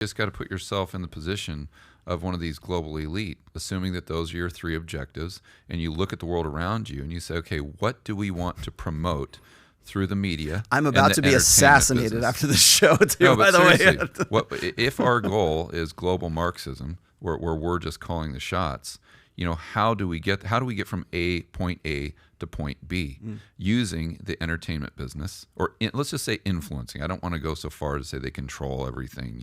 just got to put yourself in the position of one of these global elite, assuming that those are your three objectives, and you look at the world around you and you say, okay, what do we want to promote through the media? I'm about to be assassinated business? after the show, too, No, by but the seriously, way. if our goal is global Marxism, where we're just calling the shots, how do we get from point A to point B using the entertainment business, or let's just say influencing. I don't want to go so far to say they control everything,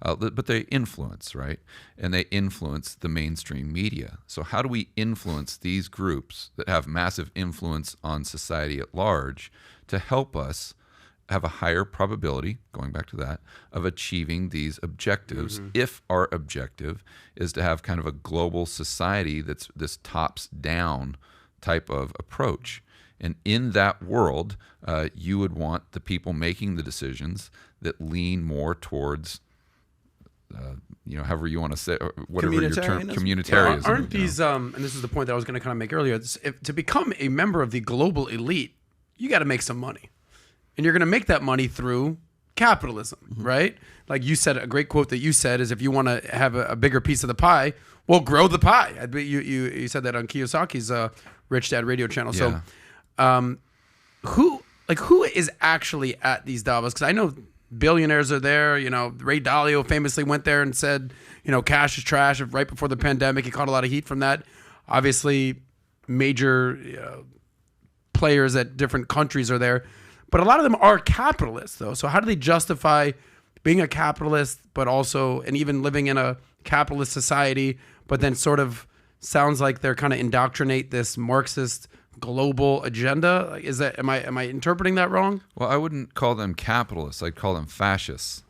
but they influence, right? And they influence the mainstream media. So how do we influence these groups that have massive influence on society at large to help us have a higher probability, going back to that, of achieving these objectives if our objective is to have kind of a global society that's this tops-down type of approach. And in that world, you would want the people making the decisions that lean more towards, however you want to say, whatever your term, communitarianism. Yeah, aren't these, and this is the point that I was going to kind of make earlier, to become a member of the global elite, you got to make some money. And you're going to make that money through capitalism, right? Like you said, a great quote that you said is, if you want to have a bigger piece of the pie, well, grow the pie. You said that on Kiyosaki's Rich Dad radio channel. Yeah. So who is actually at these Davos? Because I know billionaires are there. Ray Dalio famously went there and said, cash is trash. Right before the pandemic, he caught a lot of heat from that. Obviously, major players at different countries are there. But a lot of them are capitalists, though. So how do they justify being a capitalist, but also, and even living in a capitalist society, but then sort of sounds like they're kind of indoctrinate this Marxist global agenda? Am I interpreting that wrong? Well, I wouldn't call them capitalists. I'd call them fascists.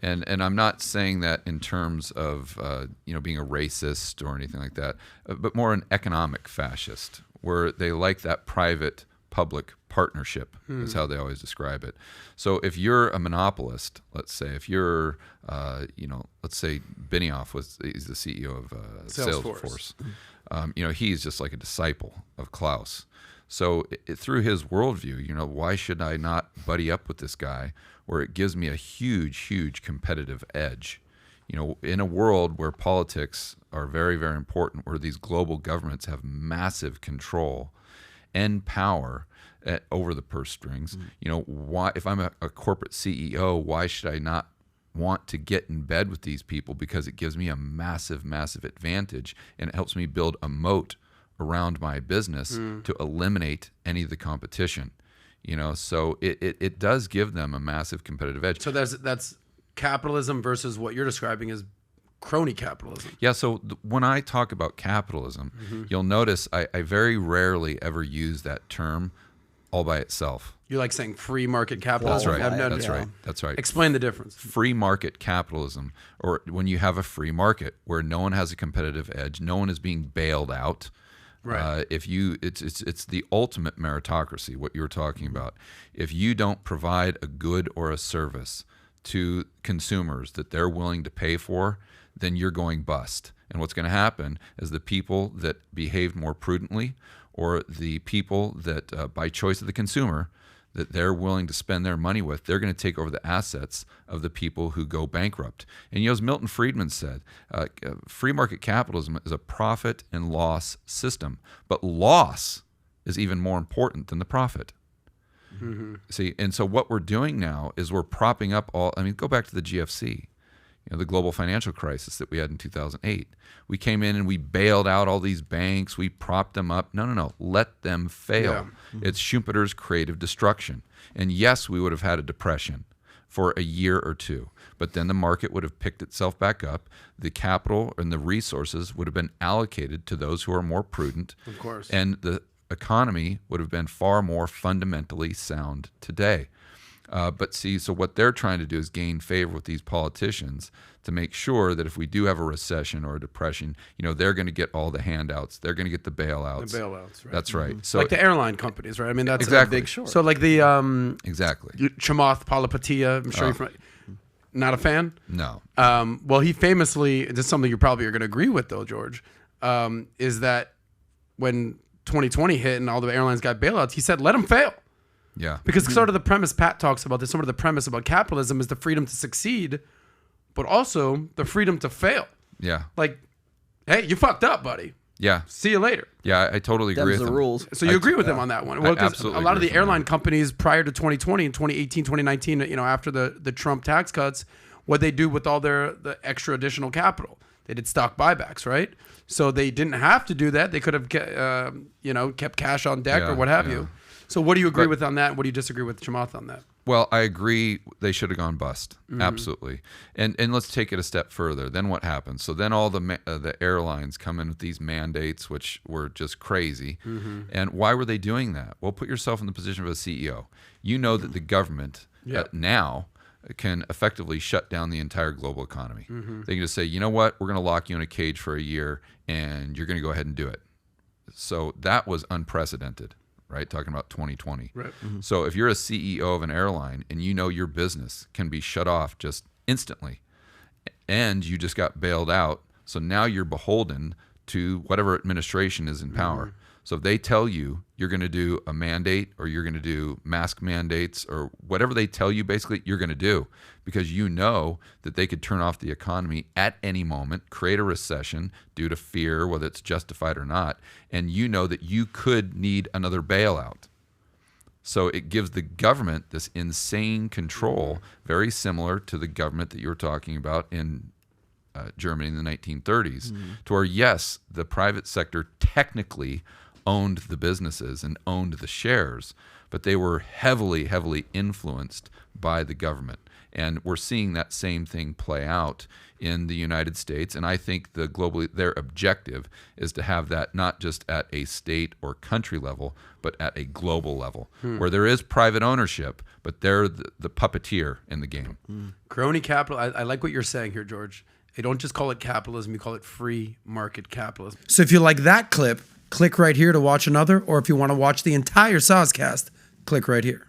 And I'm not saying that in terms of being a racist or anything like that, but more an economic fascist, where they like that private public partnership is how they always describe it. So if you're a monopolist, let's say, if you're, let's say Benioff he's the CEO of Salesforce. He's just like a disciple of Klaus. So through his worldview, why should I not buddy up with this guy where it gives me a huge, huge competitive edge? In a world where politics are very, very important, where these global governments have massive control and power over the purse strings, why, if I'm a corporate CEO, why should I not want to get in bed with these people? Because it gives me a massive, massive advantage, and it helps me build a moat around my business to eliminate any of the competition. So it does give them a massive competitive edge. So that's capitalism versus what you're describing as crony capitalism. Yeah, so when I talk about capitalism, you'll notice I very rarely ever use that term all by itself. You like saying free market capitalism? That's right. That's right. Explain the difference. Free market capitalism, or when you have a free market where no one has a competitive edge, no one is being bailed out. Right. It's the ultimate meritocracy, what you were talking about. If you don't provide a good or a service to consumers that they're willing to pay for, then you're going bust. And what's going to happen is the people that behave more prudently, or the people that by choice of the consumer that they're willing to spend their money with, they're going to take over the assets of the people who go bankrupt. And as Milton Friedman said, free market capitalism is a profit and loss system, but loss is even more important than the profit. See, and so what we're doing now is we're propping up go back to the GFC, the global financial crisis that we had in 2008. We came in and we bailed out all these banks. We propped them up. No. Let them fail. Yeah. It's Schumpeter's creative destruction. And yes, we would have had a depression for a year or two, but then the market would have picked itself back up. The capital and the resources would have been allocated to those who are more prudent. Of course. And the economy would have been far more fundamentally sound today. But see, so what they're trying to do is gain favor with these politicians to make sure that if we do have a recession or a depression, they're going to get all the handouts. They're going to get the bailouts. Right. That's right. So like the airline companies, right? I mean, that's exactly. a big short. So like the exactly. Chamath Palihapitiya, I'm sure you're from, not a fan? No. Well, he famously, this is something you probably are going to agree with though, George, is that when 2020 hit and all the airlines got bailouts, he said, let them fail. Yeah. Because sort of the premise, Pat talks about this, sort of the premise about capitalism is the freedom to succeed, but also the freedom to fail. Yeah. Like, hey, you fucked up, buddy. Yeah. See you later. Yeah, I totally agree with the them. rules. So you agree with them on that one? Well, 'cause absolutely a lot of agree the with them. airline companies prior to 2020 and 2018, 2019, after the Trump tax cuts, what they do with all the extra additional capital, they did stock buybacks, right? So they didn't have to do that. They could have, kept cash on deck or what have you. So what do you agree with on that? What do you disagree with Chamath on that? Well, I agree they should have gone bust. Absolutely. And let's take it a step further. Then what happens? So then all the airlines come in with these mandates, which were just crazy. And why were they doing that? Well, put yourself in the position of a CEO. You know that the government now can effectively shut down the entire global economy. They can just say, you know what, we're going to lock you in a cage for a year and you're going to go ahead and do it. So that was unprecedented, right? Talking about 2020. Right. So if you're a CEO of an airline and you know your business can be shut off just instantly and you just got bailed out, so now you're beholden to whatever administration is in power. So if they tell you you're going to do a mandate or you're going to do mask mandates or whatever they tell you, basically you're going to do, because you know that they could turn off the economy at any moment, create a recession due to fear, whether it's justified or not, and you know that you could need another bailout. So it gives the government this insane control, very similar to the government that you were talking about in Germany in the 1930s, to where, yes, the private sector technically owned the businesses and owned the shares, but they were heavily, heavily influenced by the government. And we're seeing that same thing play out in the United States. And I think their objective is to have that not just at a state or country level, but at a global level, where there is private ownership, but they're the puppeteer in the game. Crony capital. I like what you're saying here, George. They don't just call it capitalism, you call it free market capitalism. So if you like that clip, click right here to watch another, or if you want to watch the entire Saucecast, click right here.